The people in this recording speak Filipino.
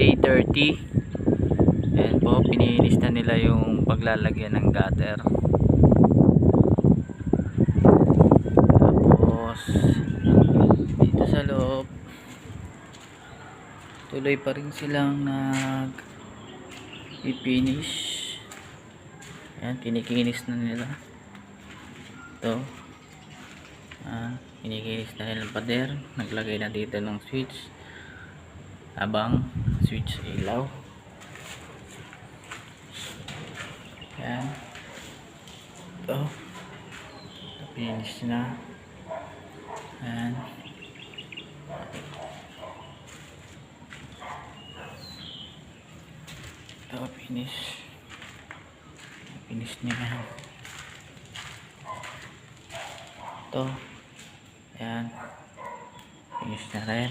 day 30. Ayan po, pininis na nila yung paglalagyan ng gutter. Tapos dito sa loob tuloy pa rin silang i-finish. Ayan, kinikinis na nila ito. Kinikinis na nilang pader. Naglagay na dito ng switch, habang switch ilaw. Ayan, ito finish na. Ayan, ito finish niya. Ito, ayan, finish na rin.